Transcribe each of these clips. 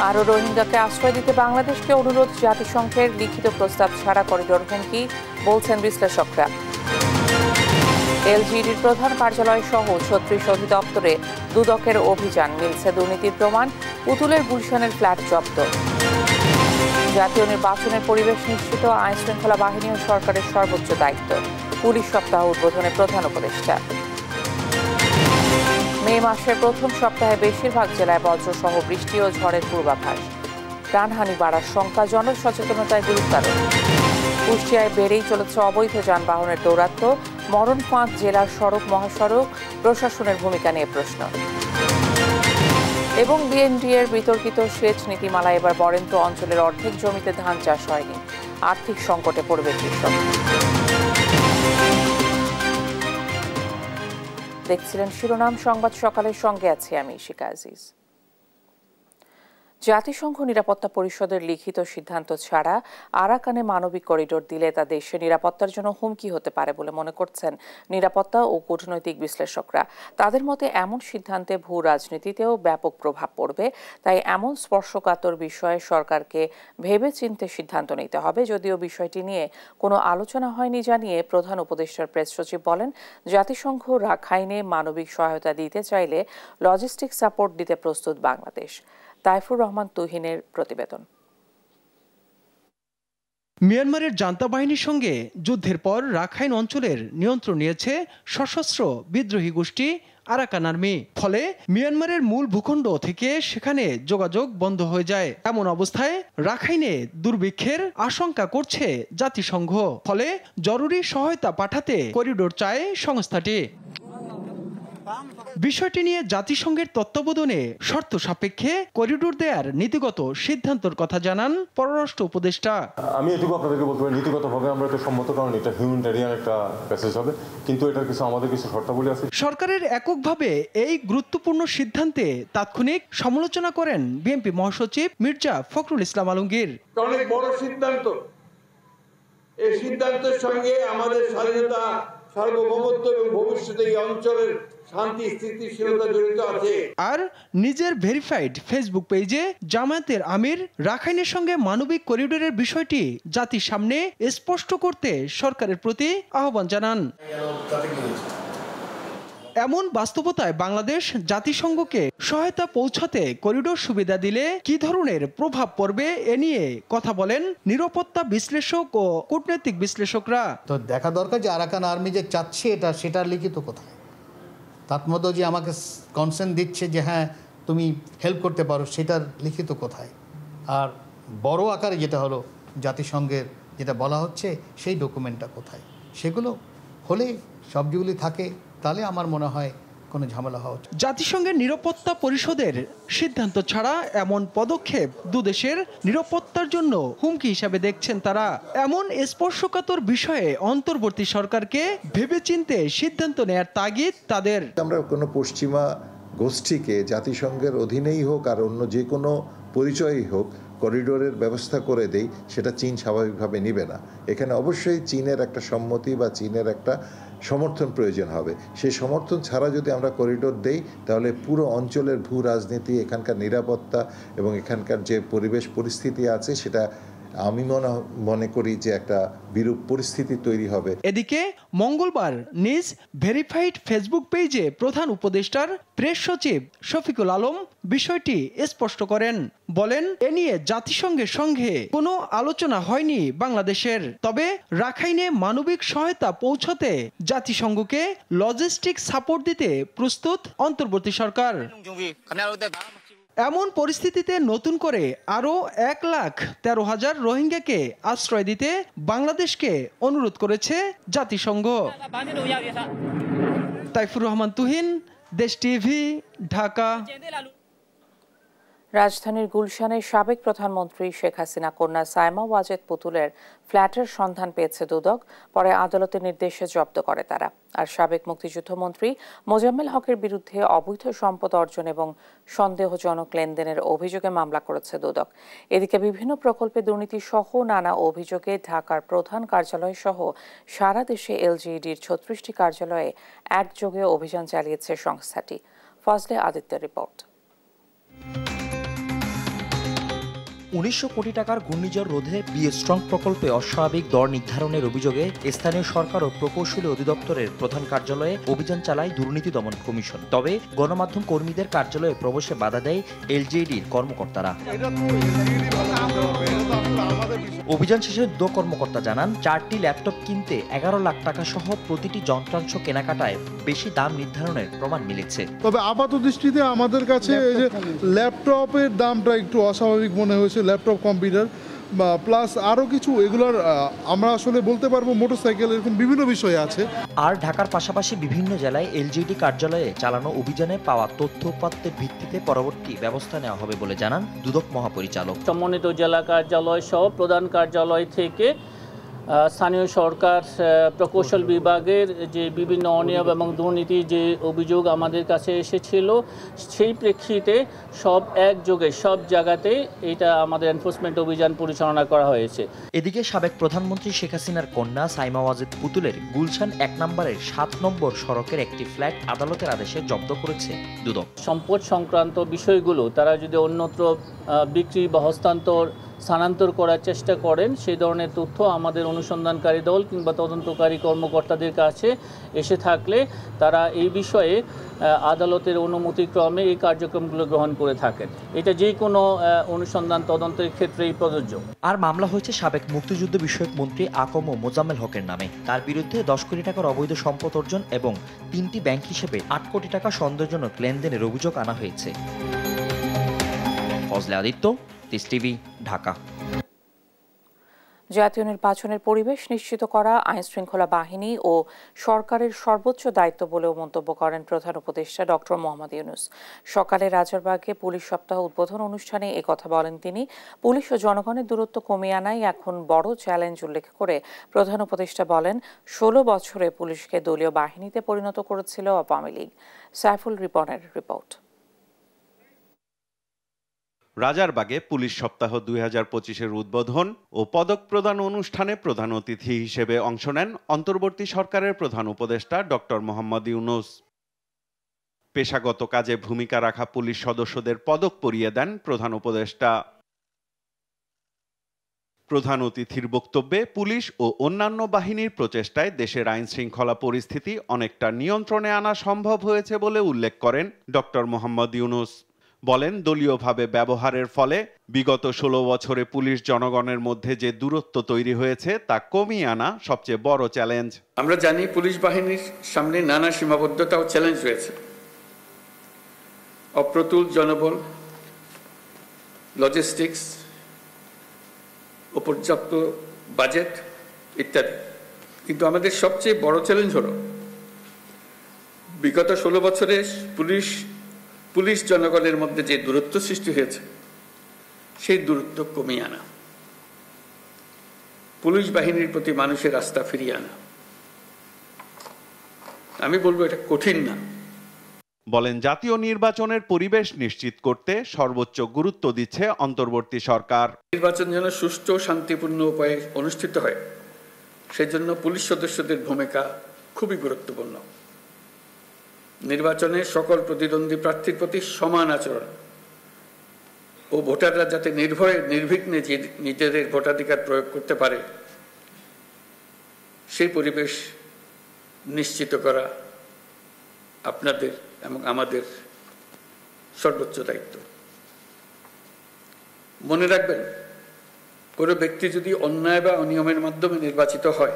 আরও রোহিঙ্গাকে আশ্রয় দিতে বাংলাদেশকে অনুরোধ, জাতিসংঘের লিখিত প্রস্তাব ছাড়া করিডোর হুমকি, বলছেন বিশ্লেষকরা। এলজিইডির প্রধান কার্যালয় সহ ৩৬ অধিদপ্তরে দুদকের অভিযান, মিলছে দুর্নীতির প্রমাণ, পুতুলের গুলশানের ফ্ল্যাট জব্দ। জাতীয় নির্বাচনের পরিবেশ নিশ্চিত, আইন শৃঙ্খলা বাহিনী ও সরকারের সর্বোচ্চ দায়িত্ব, পুলিশ সপ্তাহ উদ্বোধনে প্রধান উপদেষ্টা। মে মাসের প্রথম সপ্তাহে বেশিরভাগ জেলায় বজ্রসহ বৃষ্টি ও ঝড়ের পূর্বাভাস, প্রাণহানি বাড়ার শঙ্কা, জনসচেতনতায় গুরুত্বারোপ। কুষ্টিয়ায় বেড়েই চলেছে অবৈধ যানবাহনের দৌরাত্ম্য, মরণ ফাঁদ জেলার সড়ক মহাসড়ক, প্রশাসনের ভূমিকা নিয়ে প্রশ্ন। এবং বিএনডিএর বিতর্কিত সেচ নীতিমালা, এবার বরেন্দ্র অঞ্চলের অর্ধেক জমিতে ধান চাষ হয়নি, আর্থিক সংকটে পড়বে কৃষক। দেখছিলেন শিরোনাম সংবাদ, সকালের সঙ্গে আছি আমি শিকা আজিজ। জাতিসংঘ নিরাপত্তা পরিষদের লিখিত সিদ্ধান্ত ছাড়া আরাকানে মানবিক করিডোর দিলে তা দেশের নিরাপত্তার জন্য হুমকি হতে পারে বলে মনে করছেন নিরাপত্তা ও কূটনৈতিক বিশ্লেষকরা। তাদের মতে এমন সিদ্ধান্তে ভূ রাজনীতিতেও ব্যাপক প্রভাব পড়বে, তাই এমন স্পর্শকাতর বিষয়ে সরকারকে ভেবেচিন্তে সিদ্ধান্ত নিতে হবে। যদিও বিষয়টি নিয়ে কোনো আলোচনা হয়নি জানিয়ে প্রধান উপদেষ্টার প্রেস সচিব বলেন, জাতিসংঘ রাখাইনে মানবিক সহায়তা দিতে চাইলে লজিস্টিক সাপোর্ট দিতে প্রস্তুত বাংলাদেশ। তাইফুর রহমান তুহিনের প্রতিবেদন। মিয়ানমারের জান্তা বাহিনীর সঙ্গে যুদ্ধের পর রাখাইন অঞ্চলের নিয়ন্ত্রণ নিয়েছে সশস্ত্র বিদ্রোহী গোষ্ঠী আরাকান আর্মি। ফলে মিয়ানমারের মূল ভূখণ্ড থেকে সেখানে যোগাযোগ বন্ধ হয়ে যায়। এমন অবস্থায় রাখাইনে দুর্ভিক্ষের আশঙ্কা করছে জাতিসংঘ। ফলে জরুরি সহায়তা পাঠাতে করিডোর চায় সংস্থাটি। বিষয়টি নিয়ে জাতিসংঘের তত্ত্বাবধানে শর্ত সাপেক্ষে করিডোর দেওয়ার নীতিগত সিদ্ধান্তের কথা জানান পররাষ্ট্র উপদেষ্টা। আমি এটুকু আপনাদেরকে বলতে পারি, নীতিগতভাবে আমরা এটা সম্মত, কারণ এটা হিউম্যানিটেরিয়ান একটা প্যাসেজ হবে, কিন্তু এটার কিছু আমাদের কিছু শর্তাবলী আছে। সরকারের এককভাবে এই গুরুত্বপূর্ণ সিদ্ধান্তে তাৎক্ষণিক সমালোচনা করেন বিএনপি মহাসচিব মির্জা ফখরুল ইসলাম আলমগীর। অনেক বড় সিদ্ধান্ত, এই সিদ্ধান্তের সঙ্গে আমাদের স্বাধীনতা, সার্বভৌমত্ব এবং ভবিষ্যতে এই অঞ্চলের শান্তি স্থিতিশীলতা জড়িত আছে। আর নিজের ভেরিফাইড ফেসবুক পেজে জামায়াতের আমির রাখাইনের সঙ্গে মানবিক করিডোরের বিষয়টি জাতির সামনে স্পষ্ট করতে সরকারের প্রতি আহ্বান জানান। এমন বাস্তবতায় বাংলাদেশ জাতিসংঘকে সহায়তা পৌঁছাতে করিডোর সুবিধা দিলে কি ধরনের প্রভাব পড়বে এ নিয়ে কথা বলেন নিরাপত্তা বিশ্লেষক ও কূটনৈতিক বিশ্লেষকরা। তো দেখা দরকার যে আরাকান আর্মি যে চাচ্ছে সেটার লিখিত কোথায়, তার মধ্যে যে আমাকে কনসেন্ট দিচ্ছে যে হ্যাঁ তুমি হেল্প করতে পারো, সেটার লিখিত কোথায়। আর বড় আকারে যেটা হলো জাতিসংঘের যেটা বলা হচ্ছে সেই ডকুমেন্টটা কোথায়, সেগুলো হলে সব যেগুলি থাকে তাহলে আমার মনে হয় কোনো ঝামেলা হওয়া উচিত। জাতিসংঘের নিরাপত্তা পরিষদের সিদ্ধান্ত ছাড়া এমন পদক্ষেপ দুদেশের নিরাপত্তার জন্য হুমকি হিসাবে দেখছেন তারা। এমন স্পর্শকাতর বিষয়ে অন্তর্বর্তী সরকারকে ভেবেচিন্তে সিদ্ধান্ত নেয়ার তাগিদ তাদের। আমরা কোনো পশ্চিমা গোষ্ঠীকে জাতিসংঘের অধীনেই হোক আর অন্য যে কোনো পরিচয়ই হোক করিডোরের ব্যবস্থা করে দেই, সেটা চীন স্বাভাবিকভাবে নিবে না। এখানে অবশ্যই চীনের একটা সম্মতি বা চীনের একটা সমর্থন প্রয়োজন হবে। সেই সমর্থন ছাড়া যদি আমরা করিডোর দেই, তাহলে পুরো অঞ্চলের ভূ রাজনীতি, এখানকার নিরাপত্তা এবং এখানকার যে পরিবেশ পরিস্থিতি আছে, সেটা আমি মনে করি যে একটা বিরূপ পরিস্থিতি তৈরি হবে। এদিকে মঙ্গলবার নিজ ভেরিফাইড ফেসবুক পেজে প্রধান উপদেষ্টার প্রেস সচিব শফিকুল আলম বিষয়টি স্পষ্ট করেন। বলেন, এ নিয়ে জাতিসংঘের সঙ্গে কোনো আলোচনা হয়নি বাংলাদেশের। তবে রাখাইনে মানবিক সহায়তা পৌঁছাতে জাতিসংঘকে লজিস্টিক সাপোর্ট দিতে প্রস্তুত অন্তর্বর্তী সরকার। এমন পরিস্থিতিতে নতুন করে আরও 1,13,000 রোহিঙ্গাকে আশ্রয় দিতে বাংলাদেশকে অনুরোধ করেছে জাতিসংঘ। তাইফুর রহমান তুহিন, দেশ টিভি, ঢাকা। রাজধানীর গুলশানের সাবেক প্রধানমন্ত্রী শেখ হাসিনা কন্যা সাইমা ওয়াজেদ পুতুলের ফ্ল্যাটের সন্ধান পেয়েছে দুদক। পরে আদালতের নির্দেশে জব্দ করে তারা। আর সাবেক মুক্তিযুদ্ধমন্ত্রী মোজাম্মেল হকের বিরুদ্ধে অবৈধ সম্পদ অর্জন এবং সন্দেহজনক লেনদেনের অভিযোগে মামলা করেছে দুদক। এদিকে বিভিন্ন প্রকল্পে দুর্নীতি সহ নানা অভিযোগে ঢাকার প্রধান কার্যালয় সহ সারা দেশে এলজিইডির 36টি কার্যালয়ে একযোগে অভিযান চালিয়েছে সংস্থাটি। ফজলে আদিত্যের রিপোর্ট। ১৯০০ কোটি টাকার ঘূর্ণিঝড় রোধে বি-স্ট্রং প্রকল্পে অস্বাভাবিক দর নির্ধারণের অভিযোগে স্থানীয় সরকার ও প্রকৌশলী অধিদপ্তরের প্রধান কার্যালয়ে অভিযান চালায় দুর্নীতি দমন কমিশন। তবে গণমাধ্যম কর্মীদের কার্যালয়ে প্রবেশে বাধা দেয় এলজেডির কর্মকর্তারা। অভিযান শেষে দুদক কর্মকর্তা জানান, 4টি ল্যাপটপ কিনতে 11 লাখ টাকা সহ প্রতিটি যন্ত্রাংশ কেনাকাটায় বেশি দাম নির্ধারণের প্রমাণ মিলেছে। তবে আপাত দৃষ্টিতে আমাদের কাছে এই যে ল্যাপটপের দামটা একটু অস্বাভাবিক মনে হয়েছে, ল্যাপটপ কম্পিউটার প্লাস আরও কিছু এগুলোর আমরা আসলে বলতে পারবো মোটরসাইকেল, এরকম বিভিন্ন বিষয় আছে। আর ঢাকার পাশাপাশি বিভিন্ন জেলায় এলজিডি কার্যালয়ে চালানো অভিযানে পাওয়া তথ্য উপাত্তের ভিত্তিতে পরবর্তী ব্যবস্থা নেওয়া হবে বলে জানান দুদক মহাপরিচালক। সমন্বিত জেলা কার্যালয় সহ প্রধান কার্যালয় থেকে স্থানীয় সরকার প্রকৌশল বিভাগের যে বিভিন্ন অনিয়ম এবং দুর্নীতির যে অভিযোগ আমাদের কাছে এসেছিল, সেই প্রেক্ষিতে সব একযোগে সব জায়গাতে এটা আমাদের এনফোর্সমেন্ট অভিযান পরিচালনা করা হয়েছে। এদিকে সাবেক প্রধানমন্ত্রী শেখ হাসিনার কন্যা সাইমা ওয়াজেদ পুতুলের গুলশান 1 নম্বরের 7 নম্বর সড়কের একটি ফ্ল্যাট আদালতের আদেশে জব্দ করেছে দুদক। সম্পদ সংক্রান্ত বিষয়গুলো তারা যদি অন্যত্র বিক্রি বা স্থানান্তর করার চেষ্টা করেন, সেই ধরনের তথ্য আমাদের অনুসন্ধানকারী দল কিংবা তদন্তকারী কর্মকর্তাদের কাছে এসে থাকলে তারা এই বিষয়ে আদালতের অনুমতিক্রমে এই কার্যক্রমগুলো গ্রহণ করে থাকেন। এটা যে কোনো অনুসন্ধান তদন্তের ক্ষেত্রেই প্রযোজ্য। আর মামলা হয়েছে সাবেক মুক্তিযুদ্ধ বিষয়ক মন্ত্রী আকম ও মোজাম্মেল হকের নামে। তার বিরুদ্ধে 10 কোটি টাকার অবৈধ সম্পদ অর্জন এবং 3টি ব্যাংক হিসেবে 8 কোটি টাকা সন্দেহজনক লেনদেনের অভিযোগ আনা হয়েছে। ফজলে আদিত্য, তিস টিভি, ঢাকা। জাতীয় নির্বাচনের পরিবেশ নিশ্চিত করা আইনশৃঙ্খলা বাহিনী ও সরকারের সর্বোচ্চ দায়িত্ব বলেও মন্তব্য করেন প্রধান উপদেষ্টা ডক্টর মোহাম্মদ ইউনূস। সকালে রাজারবাগে পুলিশ সপ্তাহ উদ্বোধন অনুষ্ঠানে একথা বলেন তিনি। পুলিশ ও জনগণের দূরত্ব কমিয়ে আনাই এখন বড় চ্যালেঞ্জ উল্লেখ করে প্রধান উপদেষ্টা বলেন, 16 বছরে পুলিশকে দলীয় বাহিনীতে পরিণত করেছিল আওয়ামী লীগ। সাইফুল রিপনের রিপোর্ট। রাজারবাগে পুলিশ সপ্তাহ 2025-এর উদ্বোধন ও পদক প্রদান অনুষ্ঠানে প্রধান অতিথি হিসেবে অংশ নেন অন্তর্বর্তী সরকারের প্রধান উপদেষ্টা ডক্টর মোহাম্মদ ইউনূস। পেশাগত কাজে ভূমিকা রাখা পুলিশ সদস্যদের পদক পরিয়ে দেন প্রধান উপদেষ্টা। প্রধান অতিথির বক্তব্যে পুলিশ ও অন্যান্য বাহিনীর প্রচেষ্টায় দেশের আইন শৃঙ্খলা পরিস্থিতি অনেকটা নিয়ন্ত্রণে আনা সম্ভব হয়েছে বলে উল্লেখ করেন ডক্টর মোহাম্মদ ইউনূস। বলেন, দলীয়ভাবে ব্যবহারের ফলে বিগত 16 বছরে পুলিশ জনগণের মধ্যে যে দূরত্ব তৈরি হয়েছে তা কমিয়ে আনা সবচেয়ে বড় চ্যালেঞ্জ। আমরা জানি পুলিশ বাহিনীর সামনে নানা সীমাবদ্ধতা ও চ্যালেঞ্জ রয়েছে। অপ্রতুল জনবল, লজিস্টিক্স, অপর্যাপ্ত বাজেট ইত্যাদি। কিন্তু আমাদের সবচেয়ে বড় চ্যালেঞ্জ হলো বিগত 16 বছরে পুলিশ জনগণের মধ্যে যে দূরত্ব সৃষ্টি হয়েছে, সেই দূরত্ব কমিয়ে আনা, পুলিশ বাহিনীর প্রতি মানুষের আস্থা ফিরিয়ে আনা। আমি বলবো এটা কঠিন না। বলেন, জাতীয় নির্বাচনের পরিবেশ নিশ্চিত করতে সর্বোচ্চ গুরুত্ব দিচ্ছে অন্তর্বর্তী সরকার। নির্বাচন যেন সুষ্ঠু ও শান্তিপূর্ণ উপায়ে অনুষ্ঠিত হয়, সেজন্য পুলিশ সদস্যদের ভূমিকা খুবই গুরুত্বপূর্ণ। নির্বাচনে সকল প্রতিদ্বন্দ্বী প্রার্থীর প্রতি সমান আচরণ ও ভোটাররা যাতে নির্ভয়ে নির্বিঘ্নে নিজেদের ভোটাধিকার প্রয়োগ করতে পারে, সেই পরিবেশ নিশ্চিত করা আপনাদের এবং আমাদের সর্বোচ্চ দায়িত্ব। মনে রাখবেন, কোনো ব্যক্তি যদি অন্যায় বা অনিয়মের মাধ্যমে নির্বাচিত হয়,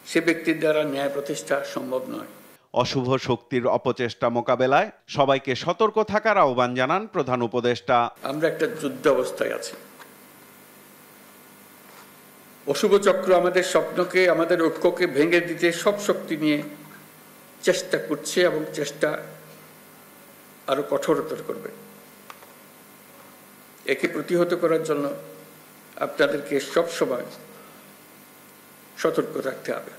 সে ব্যক্তির দ্বারা ন্যায় প্রতিষ্ঠা সম্ভব নয়। অশুভ শক্তির অপচেষ্টা মোকাবেলায় সবাইকে সতর্ক থাকার আহ্বান জানান প্রধান উপদেষ্টা। আমরা একটা যুদ্ধ অবস্থায় আছি। অশুভ চক্র আমাদের স্বপ্নকে, আমাদের ঐক্যকে ভেঙে দিতে সব শক্তি নিয়ে চেষ্টা করছে এবং চেষ্টা আরো কঠোরতর করবে। একে প্রতিহত করার জন্য আপনাদেরকে সবসময় সতর্ক থাকতে হবে।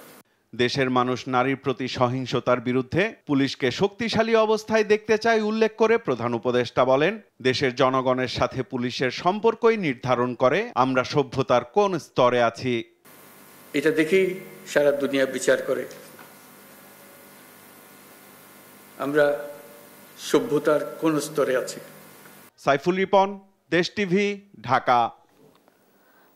দেশের মানুষ নারীর প্রতি সহিংসতার বিরুদ্ধে পুলিশকে শক্তিশালী অবস্থায় দেখতে চায় উল্লেখ করে প্রধান উপদেষ্টা বলেন, দেশের জনগণের সাথে পুলিশের সম্পর্কই নির্ধারণ করে আমরা সভ্যতার কোন স্তরে আছি। এটা দেখেই সারা দুনিয়া বিচার করে আমরা সভ্যতার কোন স্তরে আছি। সাইফুল রিপন, দেশ টিভি, ঢাকা।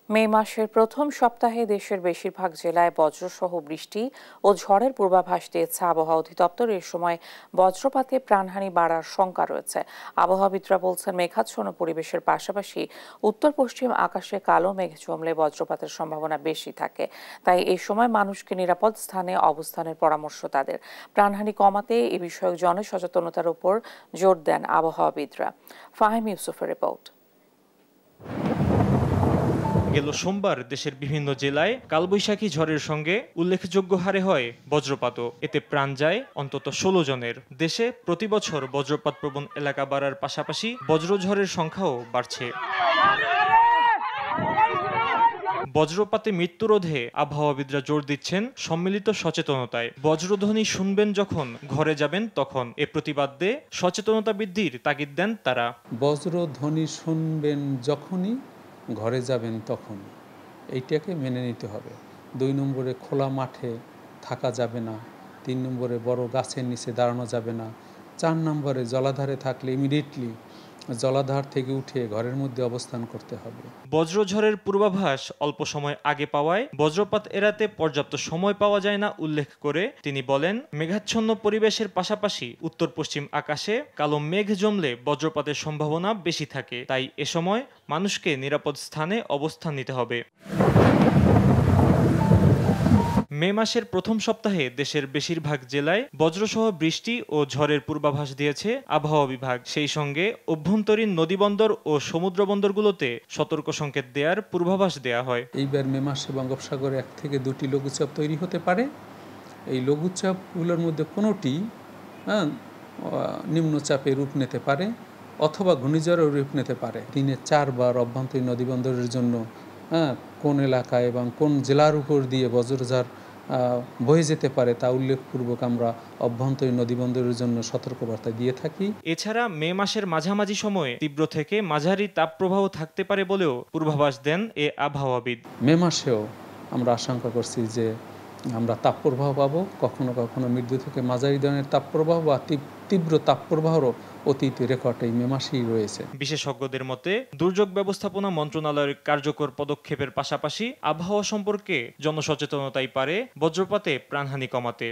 মে মাসের প্রথম সপ্তাহে দেশের বেশিরভাগ জেলায় বজ্রসহ বৃষ্টি ও ঝড়ের পূর্বাভাস দিয়েছে আবহাওয়া অধিদপ্তর। এ সময় বজ্রপাতে প্রাণহানি বাড়ার শঙ্কা রয়েছে। আবহাওয়াবিদরা বলছেন, মেঘাচ্ছন্ন পরিবেশের পাশাপাশি উত্তর পশ্চিম আকাশে কালো মেঘ জমলে বজ্রপাতের সম্ভাবনা বেশি থাকে। তাই এই সময় মানুষকে নিরাপদ স্থানে অবস্থানের পরামর্শ তাদের। প্রাণহানি কমাতে এ বিষয়ক জনসচেতনতার উপর জোর দেন আবহাওয়াবিদরা। ফাহিম ইউসুফের রিপোর্ট। গেল সোমবার দেশের বিভিন্ন জেলায় কালবৈশাখী ঝড়ের সঙ্গে উল্লেখযোগ্য হারে হয় বজ্রপাতও। এতে প্রাণ যায় অন্তত 16 জনের। দেশে প্রতি বছর বজ্রপাত প্রবণ এলাকা বাড়ার পাশাপাশি বজ্রঝড়ের সংখ্যাও বাড়ছে। বজ্রপাতে মৃত্যু রোধে আবহাওয়াবিদরা জোর দিচ্ছেন সম্মিলিত সচেতনতায়। বজ্রধ্বনি শুনবেন যখন, ঘরে যাবেন তখন, এ প্রতিবাদে সচেতনতা বৃদ্ধির তাগিদ দেন তারা। বজ্রধ্বনি শুনবেন যখনই, ঘরে যাবেন তখন, এইটাকে মেনে নিতে হবে। 2 নম্বরে খোলা মাঠে থাকা যাবে না। 3 নম্বরে বড় গাছের নিচে দাঁড়ানো যাবে না। 4 নম্বরে জলাধারে থাকলে ইমিডিয়েটলি জলাধার থেকে উঠে ঘরের মধ্যে অবস্থান করতে হবে। বজ্রঝড়ের পূর্বাভাস অল্প সময় আগে পাওয়ায় বজ্রপাত এড়াতে পর্যাপ্ত সময় পাওয়া যায় না উল্লেখ করে তিনি বলেন, মেঘাচ্ছন্ন পরিবেশের পাশাপাশি উত্তর পশ্চিম আকাশে কালো মেঘ জমলে বজ্রপাতের সম্ভাবনা বেশি থাকে। তাই এ সময় মানুষকে নিরাপদ স্থানে অবস্থান নিতে হবে। মে মাসের প্রথম সপ্তাহে দেশের বেশিরভাগ জেলায় বজ্রসহ বৃষ্টি ও ঝড়ের পূর্বাভাস দিয়েছে আবহাওয়া বিভাগ। সেই সঙ্গে অভ্যন্তরীণ নদীবন্দর ও সমুদ্র বন্দরগুলোতে সতর্ক সংকেত দেওয়ার পূর্বাভাস দেওয়া হয়। এইবার মে মাসে বঙ্গোপসাগরে 1 থেকে 2টি লঘুচাপ তৈরি হতে পারে। এই লঘুচাপগুলোর মধ্যে কোনোটি নিম্নচাপে রূপ নিতে পারে অথবা ঘূর্ণিঝড়ের রূপ নিতে পারে। দিনে 4 বার অভ্যন্তরীণ নদীবন্দরের জন্য কোন এলাকায় এবং কোন জেলার উপর দিয়ে বজ্রঝড় বয়ে যেতে পারে তা উল্লেখপূর্বক আমরা অভ্যন্তরীণ নদীবন্দরের জন্য সতর্কবার্তা দিয়ে থাকি। এছাড়া মে মাসের মাঝামাঝি সময়ে তীব্র থেকে মাঝারি তাপপ্রবাহ থাকতে পারে বলেও পূর্বাভাস দেন এ আবহাওয়াবিদ। মে মাসেও আমরা আশঙ্কা করছি যে আমরা তাপপ্রবাহ পাবো, কখনো কখনো মৃদু থেকে মাঝারি ধরনের তাপপ্রবাহ বা তীব্র তাপপ্রবাহেরও অতীত রেকর্ড এই মে মাসেই রয়েছে। বিশেষজ্ঞদের মতে দুর্যোগ ব্যবস্থাপনা মন্ত্রণালয়ের কার্যকর পদক্ষেপের পাশাপাশি আবহাওয়া সম্পর্কে জনসচেতনতাই পারে বজ্রপাতে প্রাণহানি কমাতে।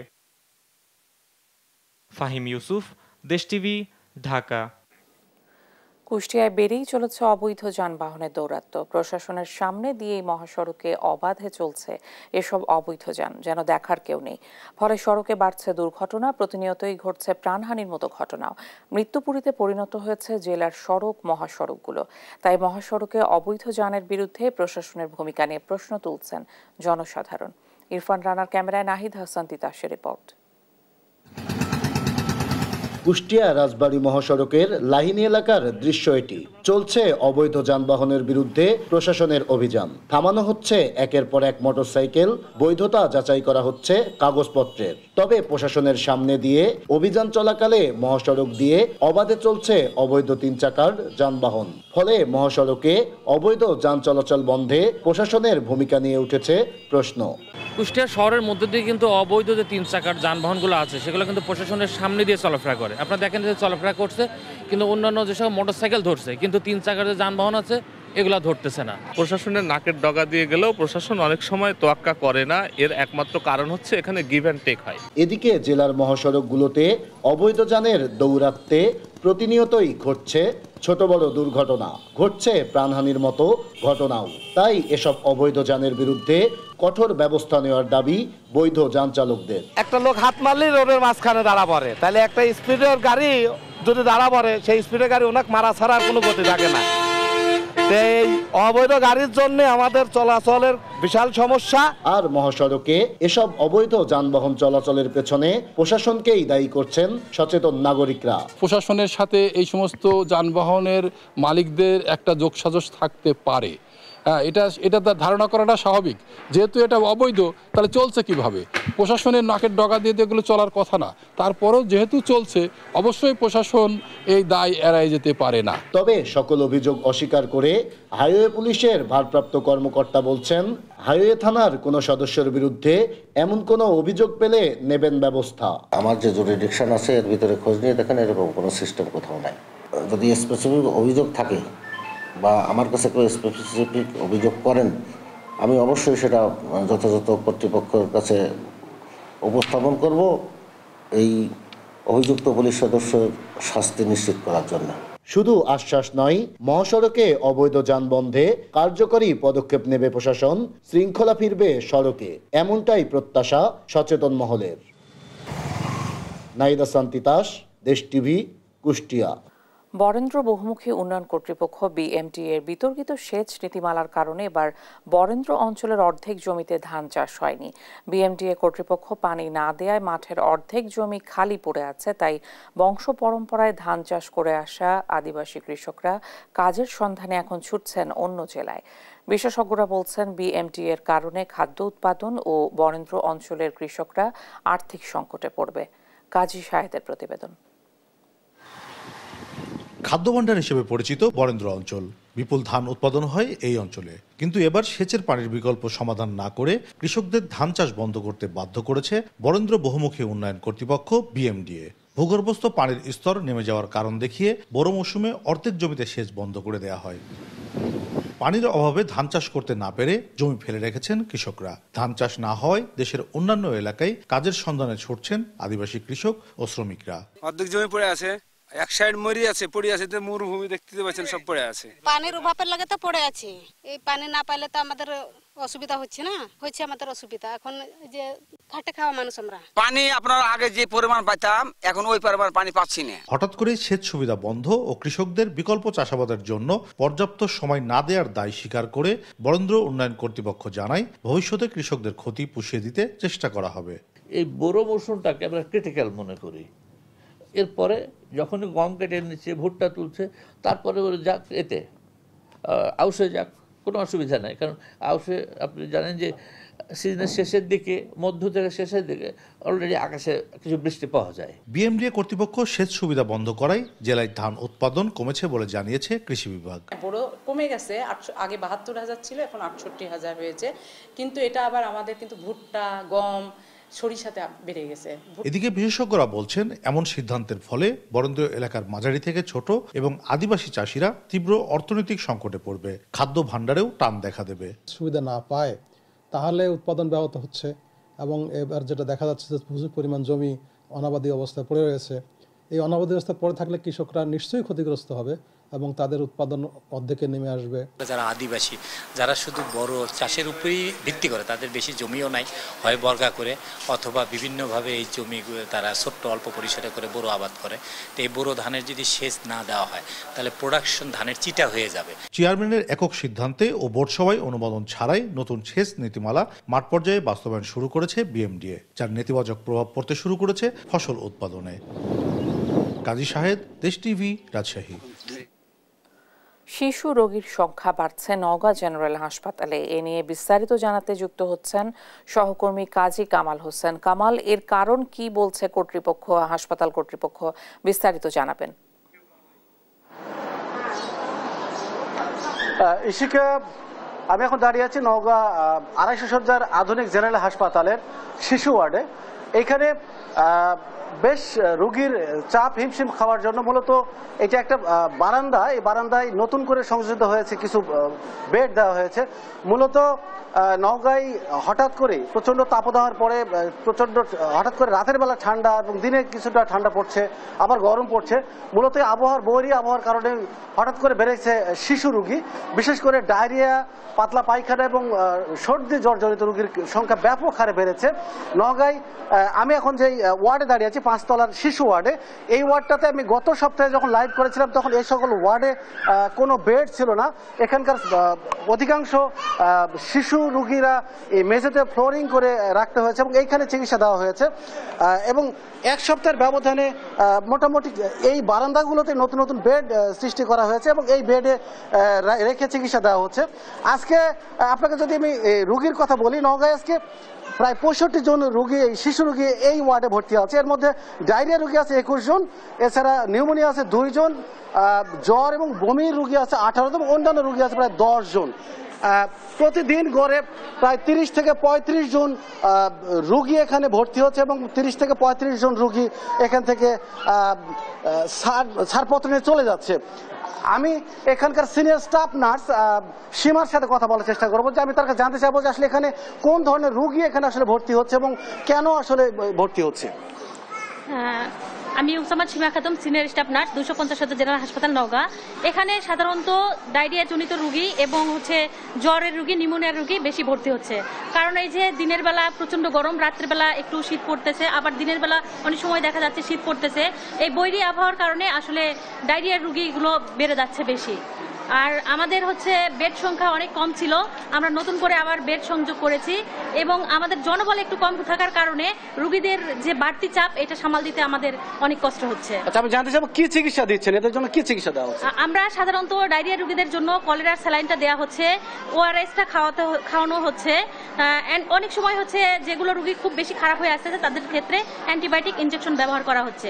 ফাহিম ইউসুফ, দেশ টিভি, ঢাকা। কুষ্টিয়ায় বেড়েই চলেছে অবৈধ যানবাহনের দৌরাত্ম্য। প্রশাসনের সামনে দিয়েই মহাসড়কে অবাধে চলছে এসব অবৈধ যান, যেন দেখার কেউ নেই। ফলে সড়কে বাড়ছে দুর্ঘটনা, প্রতিনিয়তই ঘটছে প্রাণহানির মতো ঘটনাও। মৃত্যুপুরীতে পরিণত হয়েছে জেলার সড়ক মহাসড়কগুলো। তাই মহাসড়কে অবৈধ যানের বিরুদ্ধে প্রশাসনের ভূমিকা নিয়ে প্রশ্ন তুলছেন জনসাধারণ। ইরফান রানার ক্যামেরায় নাহিদ হাসান তিতাসের রিপোর্ট। কুষ্টিয়া রাজবাড়ী মহাসড়কের লাহিনী এলাকার দৃশ্য এটি। চলছে অবৈধ যানবাহনের বিরুদ্ধে প্রশাসনের অভিযান। থামানো হচ্ছে একের পর এক মোটরসাইকেল, বৈধতা যাচাই করা হচ্ছে কাগজপত্রের। তবে প্রশাসনের সামনে দিয়ে অভিযান চলাকালে মহাসড়ক দিয়ে অবাধে চলছে অবৈধ 3 চাকার যানবাহন। ফলে মহাসড়কে অবৈধ যান চলাচল বন্ধে প্রশাসনের ভূমিকা নিয়ে উঠেছে প্রশ্ন। কুষ্টিয়া শহরের মধ্যে দিয়ে কিন্তু অবৈধ যে 3 চাকার যানবাহনগুলো আছে সেগুলো কিন্তু প্রশাসনের সামনে দিয়ে চলাফেরা করে। আপনারা দেখেন যে চলাফেরা করছে, কিন্তু অন্যান্য যেসব মোটরসাইকেল ধরছে, কিন্তু 3 চাকার যে যানবাহন আছে এগুলা ধরতেছে না। প্রশাসনের নাকের ডগা দিয়ে গেলেও প্রশাসন অনেক সময় তোয়াক্কা করে না। এর একমাত্র কারণ হচ্ছে এখানে গিভ অ্যান্ড টেক হয়। এদিকে জেলার মহাসড়কগুলোতে অবৈধ যানের দৌরাত্ম্যে প্রতিনিয়তই ঘটছে ছোট বড় দুর্ঘটনা, ঘটছে প্রাণহানির মতো ঘটনাও। তাই এসব অবৈধ যানের বিরুদ্ধে কঠোর ব্যবস্থা নেওয়ার দাবি বৈধ যান চালকদের। একটা লোক হাত মারলে রোডের মাঝখানে দাঁড়া পড়ে, তাহলে একটা স্পিডের গাড়ি যদি দাঁড়া পড়ে, সেই স্পিডের গাড়ি ওনাকে মারা ছাড়া আর কোনো গতি থাকে না। এই অবৈধ গাড়ির জন্য আমাদের চলাচলের বিশাল সমস্যা। আর মহাসড়কে এসব অবৈধ যানবাহন চলাচলের পেছনে প্রশাসনকেই দায়ী করছেন সচেতন নাগরিকরা। প্রশাসনের সাথে এই সমস্ত যানবাহনের মালিকদের একটা যোগসাজশ থাকতে পারে। এটা তার ধারণা করাটা স্বাভাবিক। যেহেতু এটা অবৈধ, তাহলে চলছে কিভাবে? প্রশাসনের নাকের ডগা দিয়ে এগুলো চলার কথা না। তারপরও যেহেতু চলছে, অবশ্যই প্রশাসন এই দায় এড়ায় যেতে পারে না। তবে সকল অভিযোগ অস্বীকার করে হাইওয়ে পুলিশের ভারপ্রাপ্ত কর্মকর্তা বলছেন, হাইওয়ে থানার কোনো সদস্যের বিরুদ্ধে এমন কোনো অভিযোগ পেলে নেবেন ব্যবস্থা। আমার যে জুরিডিকশন আছে এর ভিতরে খোঁজ নিয়ে দেখেন এরকম কোনো সিস্টেম কোথাও নাই। যদি স্পেসিফিক অভিযোগ থাকে বা আমার কাছে কেউ স্পেসিফিক অভিযোগ করেন, আমি অবশ্যই সেটা যথাযথ কর্তৃপক্ষের কাছে উপস্থাপন করব এই অভিযুক্ত পুলিশ সদস্যের শাস্তি নিশ্চিত করার জন্য। শুধু আশ্বাস নয়, মহাসড়কে অবৈধ যান বন্ধে কার্যকরী পদক্ষেপ নেবে প্রশাসন, শৃঙ্খলা ফিরবে সড়কে, এমনটাই প্রত্যাশা সচেতন মহলের। নাইদা সান্তিতাস, দেশ টিভি, কুষ্টিয়া। বরেন্দ্র বহুমুখী উন্নয়ন কর্তৃপক্ষ বিএমটি এর বিতর্কিত সেচ নীতিমালার কারণে এবার বরেন্দ্র অঞ্চলের অর্ধেক জমিতে ধান চাষ হয়নি। বিএমটিএ কর্তৃপক্ষ পানি না দেয়ায় মাঠের অর্ধেক জমি খালি পড়ে আছে, তাই বংশ পরম্পরায় ধান চাষ করে আসা আদিবাসী কৃষকরা কাজের সন্ধানে এখন ছুটছেন অন্য জেলায়। বিশেষজ্ঞরা বলছেন বিএমটি এর কারণে খাদ্য উৎপাদন ও বরেন্দ্র অঞ্চলের কৃষকরা আর্থিক সংকটে পড়বে। কাজী শাহেদের প্রতিবেদন। খাদ্যভাণ্ডার হিসেবে পরিচিত বরেন্দ্র অঞ্চল, বিপুল ধান উৎপাদন হয় এই অঞ্চলে। কিন্তু এবার সেচের পানির বিকল্প সমাধান না করে কৃষকদের ধান চাষ বন্ধ করতে বাধ্য করেছে বরেন্দ্র বহুমুখী উন্নয়ন কর্তৃপক্ষ বিএমডিএ। ভূগর্ভস্থ পানির স্তর নেমে যাওয়ার কারণ দেখিয়ে বড় মৌসুমে অর্ধেক জমিতে সেচ বন্ধ করে দেওয়া হয়। পানির অভাবে ধান চাষ করতে না পেরে জমি ফেলে রেখেছেন কৃষকরা। ধান চাষ না হওয়ায় দেশের অন্যান্য এলাকায় কাজের সন্ধানে ছুটছেন আদিবাসী কৃষক ও শ্রমিকরা। অর্ধেক জমি পড়ে আছে, এক সাইড মরি আছে, পড়ে আছে, মরুভূমি দেখতে পাচ্ছেন, সব পড়ে আছে। পানির অভাবের লাগে তো পড়ে আছে। এই পানি না পাইলে তো আমাদের অসুবিধা হচ্ছে না, হচ্ছে আমাদের অসুবিধা। এখন যে খাটে খাওয়া মানুষ আমরা, পানি আপনার আগে যে পরিমাণ পাইতাম এখন ওই পরিমাণ পানি পাচ্ছি না। হঠাৎ করে সেচ সুবিধা বন্ধ ও কৃষকদের বিকল্প চাষাবাদের জন্য পর্যাপ্ত সময় না দেওয়ার দায় স্বীকার করে বরেন্দ্র উন্নয়ন কর্তৃপক্ষ জানায় ভবিষ্যতে কৃষকদের ক্ষতি পুষিয়ে দিতে চেষ্টা করা হবে। এই বড় মৌসুমটাকে আমরা ক্রিটিক্যাল মনে করি। এরপরে যখনই গম কেটে নিচ্ছে, ভুট্টা তুলছে, তারপরে ওরা যাক এতে আউশে যাক, কোনো অসুবিধা নাই। কারণ আউশে আপনি জানেন যে সিজনের শেষের দিকে, মধ্য থেকে শেষের দিকে অলরেডি আকাশে কিছু বৃষ্টি পাওয়া যায়। বিএমডিএ কর্তৃপক্ষ সেচ সুবিধা বন্ধ করায় জেলায় ধান উৎপাদন কমেছে বলে জানিয়েছে কৃষি বিভাগ। বড় কমে গেছে, আগে ৭২,০০০ ছিল, এখন ৬৮,০০০ হয়েছে। কিন্তু এটা আবার আমাদের কিন্তু ভুট্টা, গম, সরিষাতে বেড়ে গেছে। এদিকে বিশেষজ্ঞরা বলছেন এমন সিদ্ধান্তের ফলে বরেন্দ্র এলাকার মাঝারি থেকে ছোট এবং আদিবাসী চাষিরা তীব্র অর্থনৈতিক সংকটে পড়বে। খাদ্য ভাণ্ডারেও টান দেখা দেবে। সুবিধা না পায় তাহলে উৎপাদন ব্যাহত হচ্ছে এবং এবার যেটা দেখা যাচ্ছে যে প্রচুর পরিমাণ জমি অনাবাদি অবস্থায় পড়ে রয়েছে। এই অনাবাদি অবস্থায় পড়ে থাকলে কৃষকরা নিশ্চয়ই ক্ষতিগ্রস্ত হবে এবং তাদের উৎপাদন অর্ধেকে নেমে আসবে। যারা আদিবাসী, যারা শুধু বড় চাষের উপরেই ভিত্তি করে, তাদের বেশি জমিও নাই, হয় বর্গা করে অথবা বিভিন্নভাবে এই জমি তারা ছোট্ট অল্প পরিসরে করে বড় আবাদ করে। তো এই বড় ধানের যদি সেচ না দেওয়া হয় তাহলে প্রোডাকশন ধানের চিটা হয়ে যাবে। চেয়ারম্যানের একক সিদ্ধান্তে ও বোর্ড সভায় অনুমোদন ছাড়াই নতুন সেচ নীতিমালা মাঠ পর্যায়ে বাস্তবায়ন শুরু করেছে বিএমডিএ, যার নেতিবাচক প্রভাব পড়তে শুরু করেছে ফসল উৎপাদনে। কাজী শাহেদ, দেশ টিভি, রাজশাহী। শিশু রোগীর সংখ্যা বাড়ছে নওগাঁ জেনারেল হাসপাতালে। এ নিয়ে বিস্তারিত জানাতে যুক্ত হচ্ছেন সহকর্মী কাজী কামাল হোসেন। কামাল, এর কারণ কি বলছে কর্তৃপক্ষ, হাসপাতাল কর্তৃপক্ষ, বিস্তারিত জানাবেন। ইশিকা, আমি এখন দাঁড়িয়ে আছি নওগাঁ ২৫০ শয্যার আধুনিক জেনারেল হাসপাতালের শিশু ওয়ার্ডে। এইখানে বেশ রোগীর চাপ হিমশিম খাওয়ার জন্য মূলত এটা একটা বারান্দা, এই বারান্দায় নতুন করে সংযোজিত হয়েছে, কিছু বেড দেওয়া হয়েছে। মূলত নওগাঁয় হঠাৎ করে প্রচণ্ড তাপদাহের পরে হঠাৎ করে রাতের বেলা ঠান্ডা এবং দিনে কিছুটা ঠান্ডা পড়ছে, আবার গরম পড়ছে। মূলত আবহাওয়ার কারণে হঠাৎ করে বেড়েছে শিশু রোগী, বিশেষ করে ডায়রিয়া, পাতলা পায়খানা এবং সর্দি জ্বরজনিত রোগীর সংখ্যা ব্যাপক হারে বেড়েছে নওগাঁয়। আমি এখন যেই ওয়ার্ডে দাঁড়িয়ে আছি, ৫ তলার শিশু ওয়ার্ডে, এই ওয়ার্ডটাতে আমি গত সপ্তাহে যখন লাইভ করেছিলাম তখন এই সকল ওয়ার্ডে কোনো বেড ছিল না। এখানকার অধিকাংশ শিশু রোগীরা এই মেঝেতে ফ্লোরিং করে রাখতে হয়েছে এবং এইখানে চিকিৎসা দেওয়া হয়েছে। এবং এক সপ্তাহের ব্যবধানে মোটামুটি এই বারান্দাগুলোতে নতুন নতুন বেড সৃষ্টি করা হয়েছে এবং এই বেডে রেখে চিকিৎসা দেওয়া হচ্ছে। আজকে আপনাকে যদি আমি রোগীর কথা বলি, নওগাঁয় আজকে প্রায় ৬৫ জন রোগী, শিশু রোগী এই ওয়ার্ডে ভর্তি আছে। এর মধ্যে ডায়রিয়া রোগী আছে ২১ জন, এছাড়া নিউমোনিয়া আছে ২ জন, জ্বর এবং বমির রোগী আছে ১৮ জন, অন্যান্য রোগী আছে প্রায় ১০ জন। প্রতিদিন গড়ে প্রায় ৩০ থেকে ৩৫ জন রোগী এখানে ভর্তি হচ্ছে এবং ৩০ থেকে ৩৫ জন রোগী এখান থেকে ছাড়পত্র নিয়ে চলে যাচ্ছে। আমি এখানকার সিনিয়র স্টাফ নার্স সীমার সাথে কথা বলার চেষ্টা করবো, যে আমি তার কাছে জানতে চাইবো যে আসলে এখানে কোন ধরনের রোগী এখানে আসলে ভর্তি হচ্ছে এবং কেন আসলে ভর্তি হচ্ছে। আমি Usama Seema Khatun, senior staff nurse, 250 general হাসপাতাল নওগাঁ। এখানে সাধারণত ডায়রিয়া জনিত রোগী এবং জ্বরের রোগী, নিউমোনিয়ার রোগী বেশি ভর্তি হচ্ছে। কারণ এই যে দিনের বেলা প্রচণ্ড গরম, রাত্রের বেলা একটু শীত পড়তেছে, আবার দিনের বেলা অনেক সময় দেখা যাচ্ছে শীত পড়তেছে। এই বৈরী আবহাওয়ার কারণে আসলে ডায়রিয়ার রোগীগুলো বেড়ে যাচ্ছে বেশি। আর আমাদের বেড সংখ্যা অনেক কম ছিল, আমরা নতুন করে আবার বেড সংযোগ করেছি এবং আমাদের জনবল একটু কম থাকার কারণে রোগীদের যে বাড়তি চাপ এটা সামাল দিতে আমাদের অনেক কষ্ট হচ্ছে। আচ্ছা, আমি জানতে চাইবো কি চিকিৎসা দিচ্ছেন, এদের জন্য কি চিকিৎসা দেওয়া হচ্ছে? আমরা সাধারণত ডায়রিয়া রোগীদের জন্য কলেরার স্যালাইনটা দেওয়া হচ্ছে, ওআরএসটা খাওয়ানো হচ্ছে। অনেক সময় যেগুলো রোগী খুব বেশি খারাপ হয়ে আসতেছে তাদের ক্ষেত্রে অ্যান্টিবায়োটিক ইনজেকশন ব্যবহার করা হচ্ছে।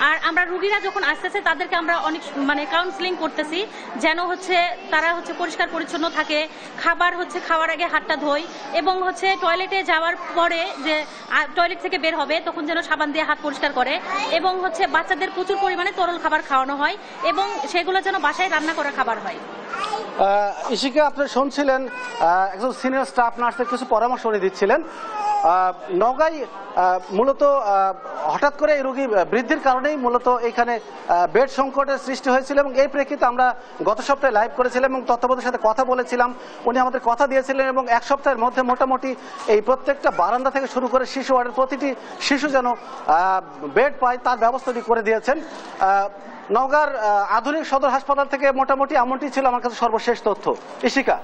আর আমরা রোগীরা যখন আসতেছে তাদেরকে আমরা অনেক কাউন্সিলিং করতেছি যেন তারা পরিষ্কার পরিচ্ছন্ন থাকে, খাবার খাওয়ার আগে হাতটা ধোয় এবং টয়লেটে যাওয়ার পরে যে টয়লেট থেকে বের হবে তখন যেন সাবান দিয়ে হাত পরিষ্কার করে এবং বাচ্চাদের প্রচুর পরিমাণে তরল খাবার খাওয়ানো হয় এবং সেগুলো যেন বাসায় রান্না করা খাবার হয়। ইশিকা, আপনি শুনছিলেন একজন সিনিয়র স্টাফ নার্সের কিছু পরামর্শ উনি দিচ্ছিলেন। নওগাঁয় মূলত হঠাৎ করে এই রোগী বৃদ্ধির কারণেই মূলত এখানে বেড সংকটের সৃষ্টি হয়েছিল এবং এই প্রেক্ষিতে আমরা গত সপ্তাহে লাইভ করেছিলাম এবং তত্ত্বাবধায়কের সাথে কথা বলেছিলাম। উনি আমাদের কথা দিয়েছিলেন এবং এক সপ্তাহের মধ্যে মোটামুটি এই প্রত্যেকটা বারান্দা থেকে শুরু করে শিশু ওয়ার্ডের প্রতিটি শিশু যেন বেড পায় তার ব্যবস্থা উনি করে দিয়েছেন। নওগাঁর আধুনিক সদর হাসপাতাল থেকে মোটামুটি এমনটি ছিল আমার কাছে সর্বশেষ তথ্য। ইশিকা।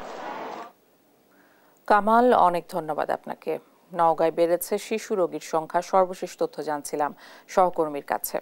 কামাল, অনেক ধন্যবাদ আপনাকে। নওগাঁয় বেড়েছে শিশু রোগীর সংখ্যা, সর্বশেষ তথ্য জানছিলাম সহকর্মীর কাছে।